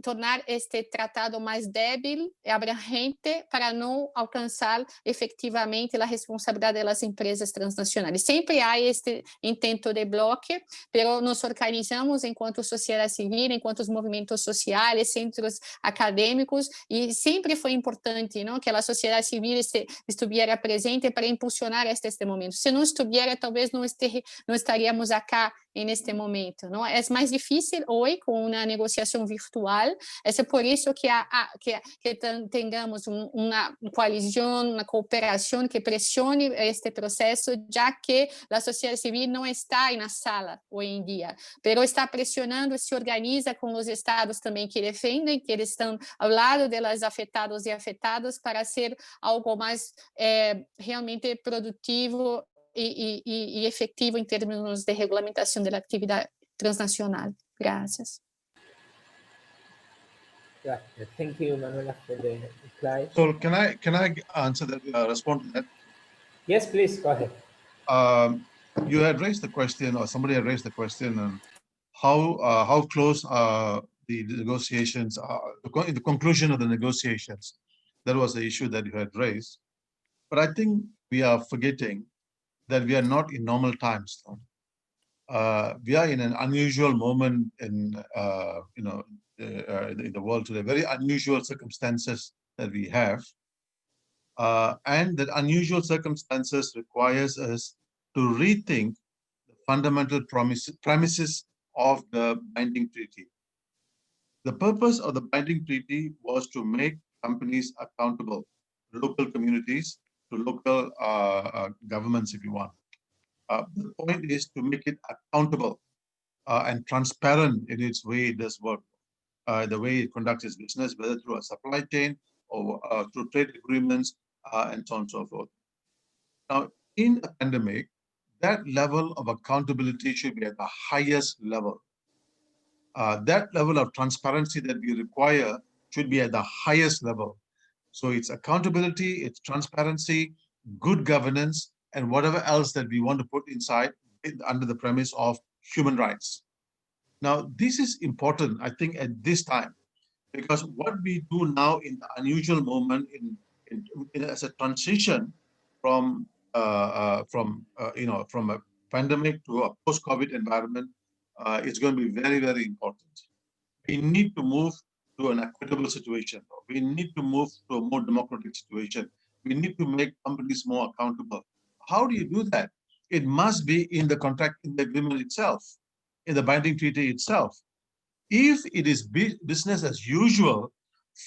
S5: tornar este tratado mais débil e abrangente para não alcançar efetivamente a responsabilidade das empresas transnacionais. Sempre há este intento de bloque, mas nos organizamos enquanto sociedade civil, enquanto os movimentos sociais, centros acadêmicos, e sempre foi importante, não, que a sociedade civil estivesse presente para impulsionar este momento. Se não estivesse, talvez não estaríamos aqui neste momento, não? É mais difícil hoje com uma negociação virtual. É por isso que tenhamos uma coalizão, uma cooperação que pressione este processo, já que a sociedade civil não está na sala hoje em dia, mas está pressionando e se organiza com os estados também que defendem, que eles estão ao lado das afetados e afetados para ser algo mais realmente produtivo e efetivo em termos de regulamentação da atividade transnacional. Graças.
S1: Yeah, thank you, Manoela, for the reply.
S4: So can I answer that, respond to that?
S1: Yes, please, go ahead.
S4: You had raised the question, or somebody had raised the question on how close the negotiations are, the conclusion of the negotiations. That was the issue that you had raised. But I think we are forgetting that we are not in normal times. We are in an unusual moment in in the world today, very unusual circumstances that we have. And that unusual circumstances requires us to rethink the fundamental premises of the binding treaty. The purpose of the binding treaty was to make companies accountable, local communities, to local governments, if you want. The point is to make it accountable and transparent in its way it does work, the way it conducts its business, whether through a supply chain or through trade agreements and so on and so forth. Now, in a pandemic, that level of accountability should be at the highest level. That level of transparency that we require should be at the highest level. So it's accountability, it's transparency, good governance, and whatever else that we want to put inside under the premise of human rights. Now, this is important, I think, at this time, because what we do now in the unusual moment as a transition from a pandemic to a post-COVID environment is going to be very, very important. We need to move to an equitable situation. We need to move to a more democratic situation. We need to make companies more accountable. How do you do that? It must be in the contract, in the agreement itself, in the binding treaty itself. If it is business as usual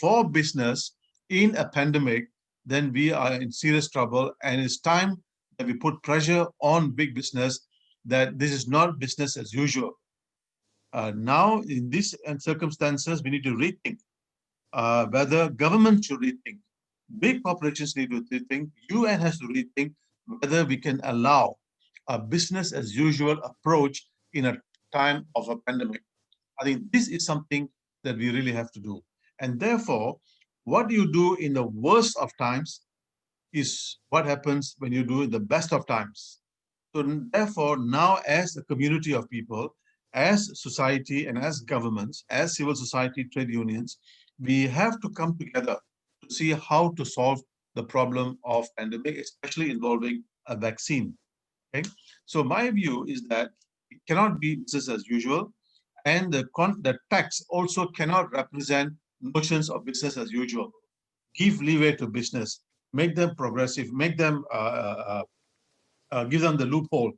S4: for business in a pandemic, then we are in serious trouble, and it's time that we put pressure on big business that this is not business as usual. Now, in these circumstances, we need to rethink whether government should rethink, big corporations need to rethink, UN has to rethink whether we can allow a business as usual approach in a time of a pandemic. I think this is something that we really have to do. And therefore, what you do in the worst of times is what happens when you do in the best of times. So therefore, now as a community of people, as society and as governments, as civil society, trade unions, we have to come together to see how to solve the problem of pandemic, especially involving a vaccine. Okay? So my view is that it cannot be business as usual, and the tax also cannot represent notions of business as usual. Give leeway to business, make them progressive, make them give them the loophole,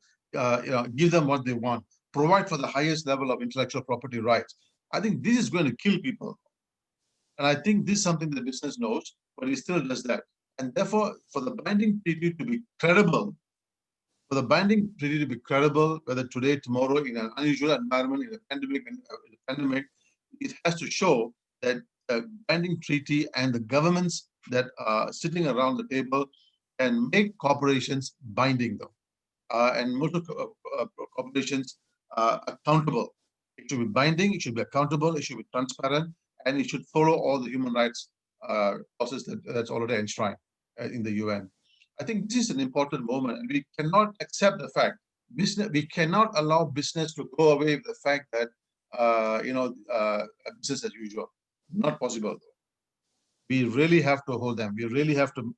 S4: give them what they want, provide for the highest level of intellectual property rights. I think this is going to kill people. And I think this is something that business knows, but it still does that. And therefore, for the binding treaty to be credible, whether today, tomorrow, in an unusual environment, in a pandemic, it has to show that a binding treaty, and the governments that are sitting around the table can make corporations binding, though, and most of corporations accountable. It should be binding, it should be accountable, it should be transparent, and it should follow all the human rights process that's already enshrined in the UN. I think this is an important moment, and we cannot accept the fact, we cannot allow business to go away with the fact that, business as usual. Not possible, though. We really have to hold them. We really have to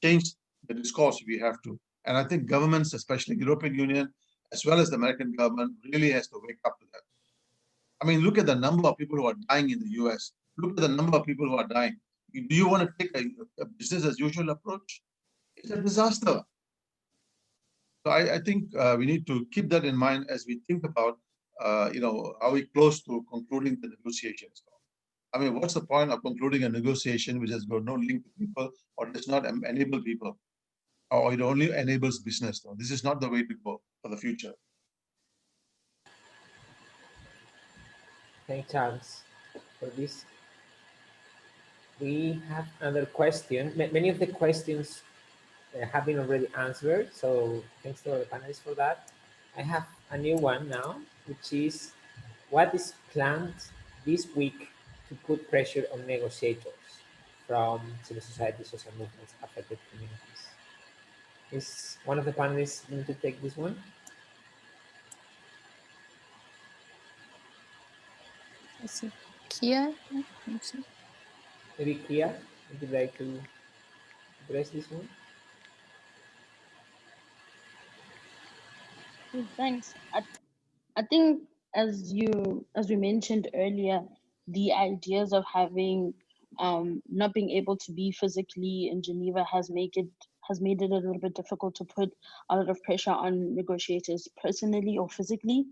S4: change the discourse. We have to. And I think governments, especially the European Union, as well as the American government, really has to wake up to that. I mean, look at the number of people who are dying in the US. Look at the number of people who are dying. Do you want to take a business as usual approach? It's a disaster. So I think we need to keep that in mind as we think about, are we close to concluding the negotiations? I mean, what's the point of concluding a negotiation which has got no link to people or does not enable people, or it only enables business? Though this is not the way to go for the future.
S1: Thanks, Charles, for this. We have another question. Many of the questions have been already answered, so thanks to the panelists for that. I have a new one now, which is, what is planned this week to put pressure on negotiators from civil society, social movements, affected communities? Is one of the panelists going to take this one?
S5: I see. Kia?
S1: Maybe Kia, would you like to address this one?
S3: Thanks. I think as we mentioned earlier, the ideas of having not being able to be physically in Geneva has made it a little bit difficult to put a lot of pressure on negotiators personally or physically.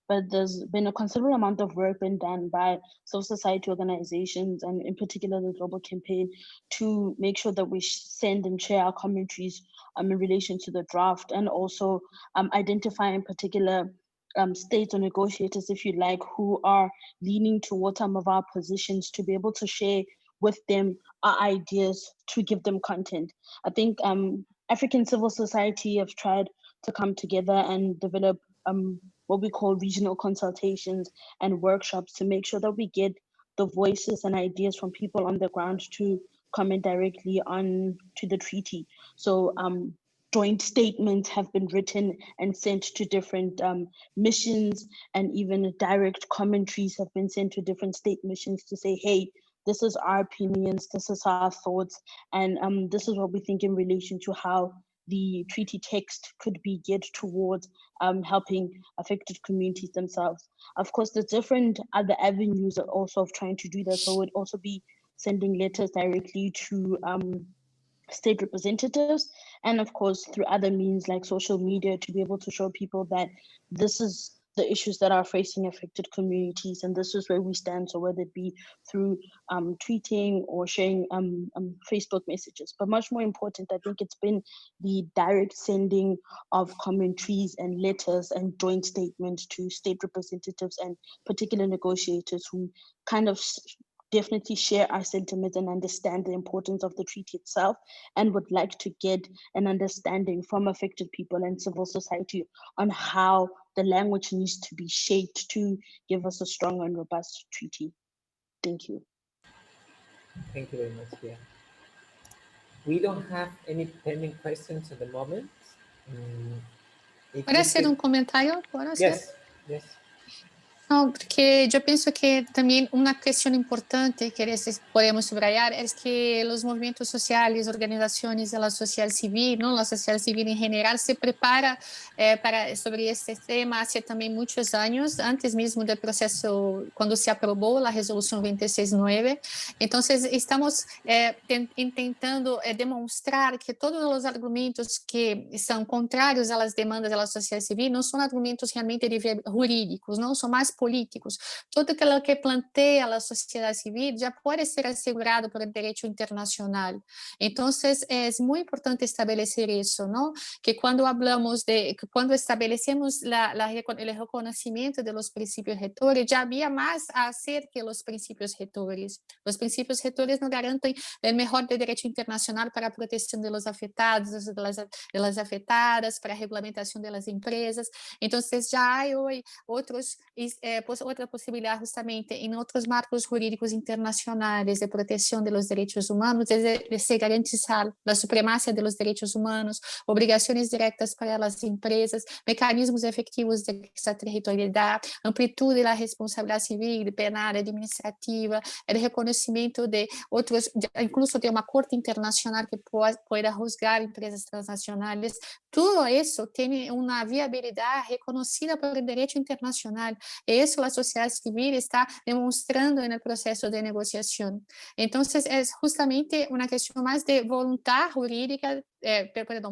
S3: But there's been a considerable amount of work been done by civil society organizations, and in particular the Global Campaign, to make sure that we send and share our commentaries in relation to the draft, and also identify in particular states or negotiators, if you like, who are leaning towards some of our positions, to be able to share with them our ideas, to give them content. I think African civil society have tried to come together and develop what we call regional consultations and workshops to make sure that we get the voices and ideas from people on the ground to comment directly on to the treaty. So joint statements have been written and sent to different missions, and even direct commentaries have been sent to different state missions to say, hey, this is our opinions, this is our thoughts, and this is what we think in relation to how the treaty text could be geared towards helping affected communities themselves. Of course, there's different other avenues also of trying to do that. So we'd also be sending letters directly to state representatives, and of course through other means like social media, to be able to show people that this is the issues that are facing affected communities, and this is where we stand. So whether it be through tweeting or sharing Facebook messages, but much more important, I think it's been the direct sending of commentaries and letters and joint statements to state representatives and particular negotiators who kind of definitely share our sentiments and understand the importance of the treaty itself, and would like to get an understanding from affected people and civil society on how the language needs to be shaped to give us a strong and robust treaty. Thank you.
S1: Thank you very much, Pia. We don't have any pending questions at the moment.
S5: Pode ser comentário?
S1: Yes, yes.
S5: No, porque yo pienso que también una cuestión importante que podemos subrayar es que los movimientos sociales, organizaciones de la sociedad civil, ¿no? La sociedad civil en general se prepara sobre este tema hace también muchos años, antes mismo del proceso, cuando se aprobó la resolución 26.9. Entonces, estamos intentando demonstrar que todos los argumentos que son contrarios a las demandas de la sociedad civil no son argumentos realmente jurídicos, ¿no? Son más políticos. Tudo aquilo que planteia a sociedade civil já pode ser assegurado por direito internacional. Então, é muito importante estabelecer isso, não? Que quando estabelecemos o reconhecimento dos princípios retores, já havia mais a hacer que os princípios retores. Os princípios retores não garantem o melhor do direito internacional para a proteção dos afetados, das afetadas, para a regulamentação das empresas. Então, já há hoje outra possibilidade justamente em outros marcos jurídicos internacionais de proteção dos direitos humanos, de se garantizar a supremacia dos direitos humanos, obrigações diretas para as empresas, mecanismos efetivos de extraterritorialidade, amplitude da responsabilidade civil, penal, administrativa, o reconhecimento de outros, incluso de uma corte internacional que pueda juzgar empresas transnacionais. Tudo isso tem uma viabilidade reconhecida pelo direito internacional. E isso a sociedade civil está demonstrando no processo de negociação. Então, é justamente uma questão mais de vontade jurídica,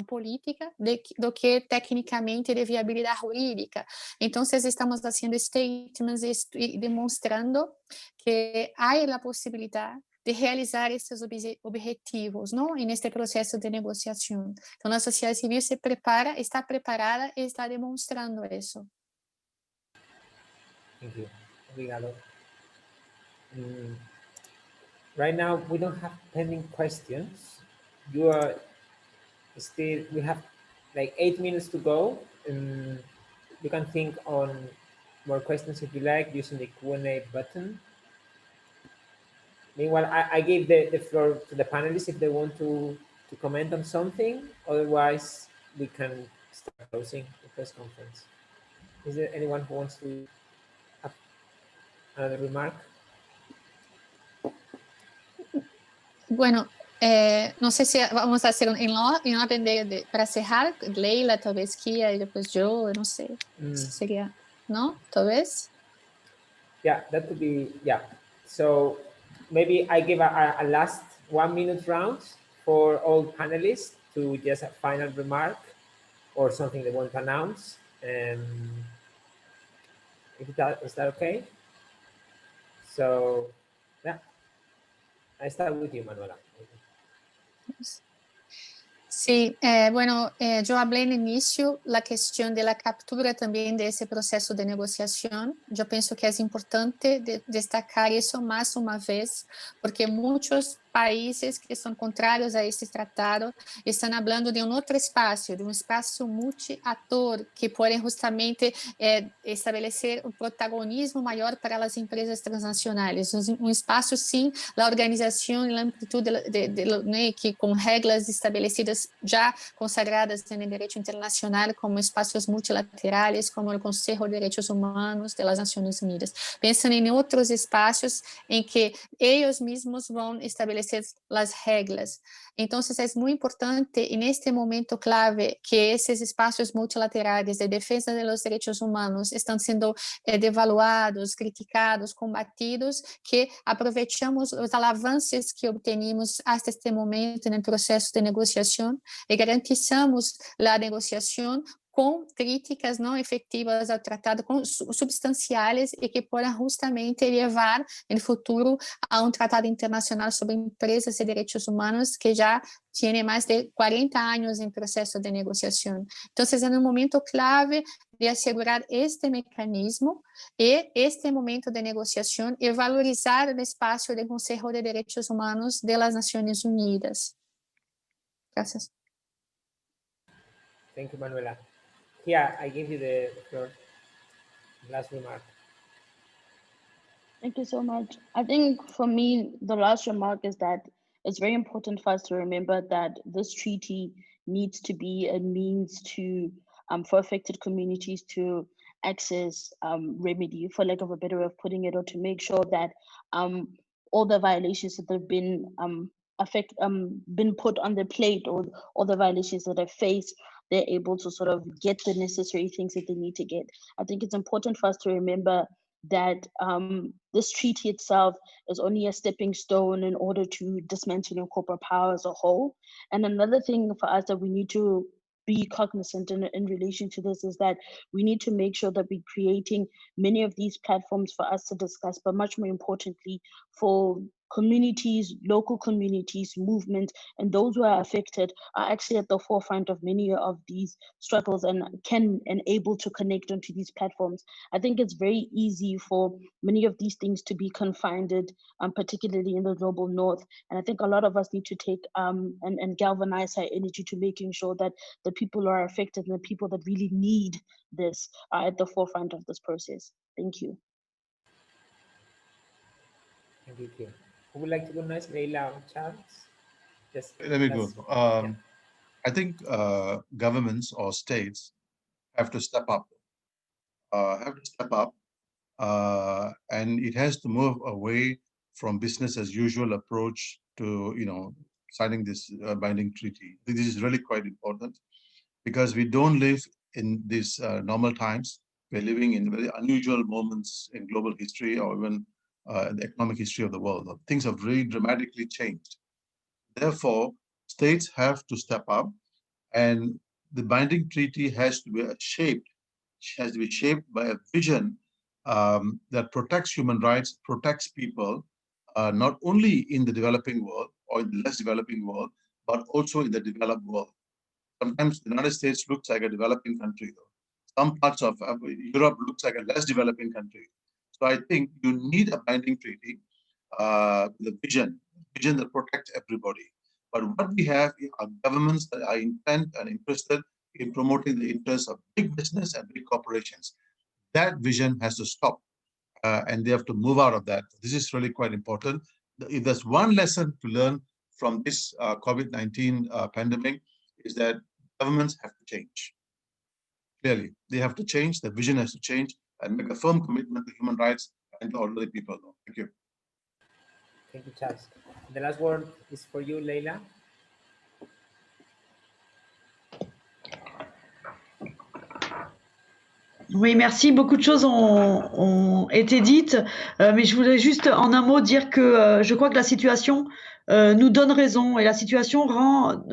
S5: política, do que tecnicamente de viabilidade jurídica. Então, estamos fazendo statements e demonstrando que há a possibilidade de realizar esses objetivos, não? Neste processo de negociação. Então, a sociedade civil se prepara, está preparada e está demonstrando isso.
S1: Thank you. Obrigado. Right now, we don't have pending questions. We have like 8 minutes to go. You can think on more questions if you like using the Q&A button. Meanwhile, I gave the floor to the panelists if they want to comment on something. Otherwise, we can start closing the press conference. Is there anyone who wants to have another remark?
S5: Bueno, não sei se vamos fazer em ordem para cerrar. Leïla, talvez Kia, e depois eu não sei. Seria, não? Talvez?
S1: Yeah, that could be, yeah. So maybe I give a last 1 minute round for all panelists to just a final remark or something they want to announce. Is that okay? So, yeah. I start with you, Manoela.
S5: Sí, bueno, yo hablé en el inicio la cuestión de la captura también de ese proceso de negociación. Yo pienso que es importante destacar eso más una vez, porque muchos países que são contrários a esse tratado estão falando de outro espaço, de espaço multiator, que podem justamente estabelecer um protagonismo maior para as empresas transnacionais. Espaço, sim, a organização e a amplitude que com regras estabelecidas já consagradas no direito internacional, como espaços multilaterais, como o Conselho de Direitos Humanos das Nações Unidas. Pensam em outros espaços em que eles mesmos vão estabelecer as regras. Então, é muito importante, neste momento clave, que esses espaços multilaterais de defesa dos direitos humanos estão sendo devaluados, criticados, combatidos, que aproveitamos os avanços que obtenemos até este momento no processo de negociação e garantizamos a negociação com críticas não efetivas ao tratado, substanciais e que possam justamente levar no futuro a tratado internacional sobre empresas e direitos humanos que já tem mais de 40 anos em processo de negociação. Então, é um momento clave de assegurar este mecanismo e este momento de negociação e valorizar o espaço do Conselho de Direitos Humanos das Nações Unidas. Graças.
S1: Thank you, Manuela. Yeah, I give you the floor. Last remark.
S3: Thank you so much. I think for me, the last remark is that it's very important for us to remember that this treaty needs to be a means to for affected communities to access remedy, for lack of a better way of putting it, or to make sure that all the violations that have been been put on their plate, or all the violations that they face, they're able to sort of get the necessary things that they need to get. I think it's important for us to remember that this treaty itself is only a stepping stone in order to dismantle corporate power as a whole. And another thing for us that we need to be cognizant in relation to this is that we need to make sure that we're creating many of these platforms for us to discuss, but much more importantly, for communities, local communities, movements, and those who are affected are actually at the forefront of many of these struggles and can and able to connect onto these platforms. I think it's very easy for many of these things to be confined, particularly in the global north. And I think a lot of us need to take and galvanize our energy to making sure that the people who are affected and the people that really need this are at the forefront of this process. Thank you.
S1: Thank you. Who would like to go next, Leïla or Charles? Just
S4: let me go.
S1: Yeah.
S4: I think governments or states have to step up. And it has to move away from business as usual approach to, signing this binding treaty. This is really quite important because we don't live in these normal times. We're living in very unusual moments in global history or even the economic history of the world. Things have really dramatically changed. Therefore, states have to step up, and the binding treaty has to be shaped by a vision that protects human rights, protects people, not only in the developing world or in the less developing world, but also in the developed world. Sometimes the United States looks like a developing country, though. Some parts of Europe looks like a less developing country. So I think you need a binding treaty, the vision that protects everybody. But what we have are governments that are intent and interested in promoting the interests of big business and big corporations. That vision has to stop, and they have to move out of that. This is really quite important. If there's one lesson to learn from this COVID-19 pandemic, is that governments have to change. Clearly, they have to change, the vision has to change, and make a firm commitment to human rights and to ordinary people. Thank you.
S1: Thank you, Charles. The last word is for you, Leïla.
S2: Oui, merci. Beaucoup de choses ont été dites, mais je voulais juste en un mot dire que je crois que la situation nous donne raison et la situation rend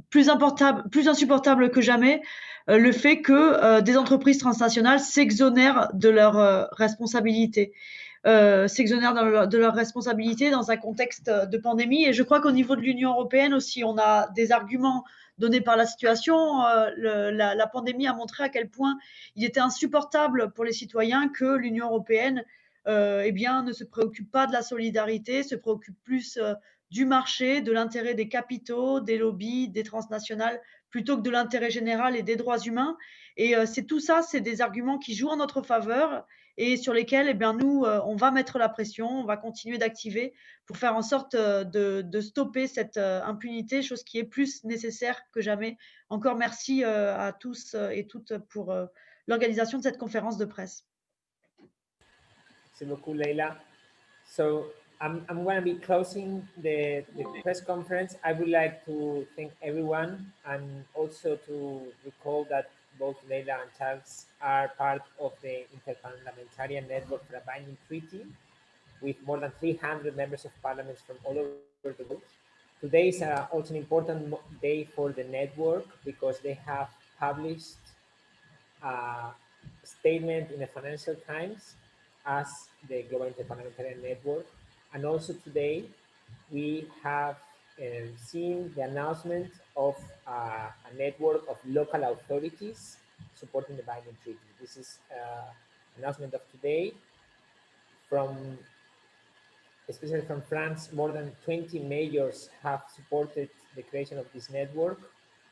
S2: plus insupportable que jamais le fait que des entreprises transnationales s'exonèrent de leurs responsabilités. De leurs responsabilités dans un contexte de pandémie. Et je crois qu'au niveau de l'Union européenne aussi, on a des arguments donnés par la situation. La pandémie a montré à quel point il était insupportable pour les citoyens que l'Union européenne ne se préoccupe pas de la solidarité, se préoccupe plus du marché, de l'intérêt des capitaux, des lobbies, des transnationales, plutôt que de l'intérêt général et des droits humains. Et c'est tout ça, c'est des arguments qui jouent en notre faveur et sur lesquels nous, on va mettre la pression, on va continuer d'activer pour faire en sorte de stopper cette impunité, chose qui est plus nécessaire que jamais. Encore merci à tous et toutes pour l'organisation de cette conférence de presse.
S1: Merci beaucoup, Leïla. So I'm going to be closing the press conference. I would like to thank everyone and also to recall that both Leïla and Charles are part of the Interparliamentarian Network for a Binding Treaty with more than 300 members of parliaments from all over the world. Today is also an important day for the network because they have published a statement in the Financial Times as the Global Interparliamentarian Network. And also today, we have seen the announcement of a network of local authorities supporting the binding treaty. This is an announcement of today especially from France. More than 20 mayors have supported the creation of this network.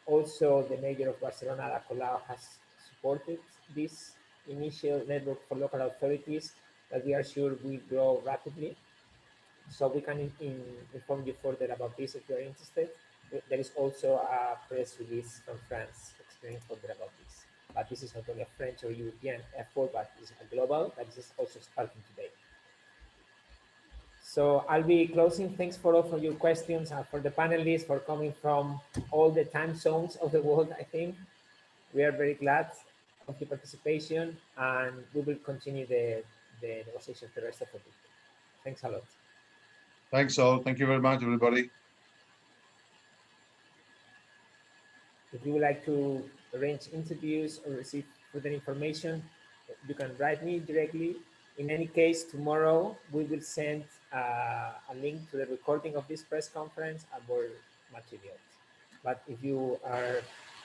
S1: Also, the mayor of Barcelona, Ada Colau, has supported this initial network for local authorities that we are sure will grow rapidly. So we can inform you further about this if you are interested. There is also a press release from France explaining further about this. But this is not only a French or European effort, but it's a global that is also starting today. So I'll be closing. Thanks for all for your questions and for the panelists for coming from all the time zones of the world, I think. We are very glad of your participation and we will continue the negotiation for the rest of the week. Thanks a lot.
S4: Thanks all. Thank you very much, everybody.
S1: If you would like to arrange interviews or receive further information, you can write me directly. In any case, tomorrow we will send a link to the recording of this press conference and more materials. But if you are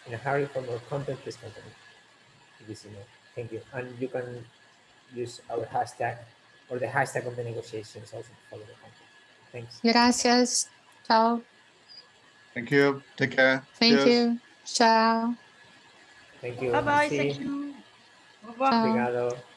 S1: in a hurry for more content, please contact me. Thank you. And you can use our hashtag or the hashtag of the negotiations also to follow the content. Thanks.
S5: Gracias. Ciao.
S4: Thank you. Take care.
S5: Thank
S4: Cheers.
S5: you. Ciao.
S1: Thank you.
S2: Bye bye,
S1: See.
S2: thank you. Au revoir.
S5: Ciao.
S1: Obrigado.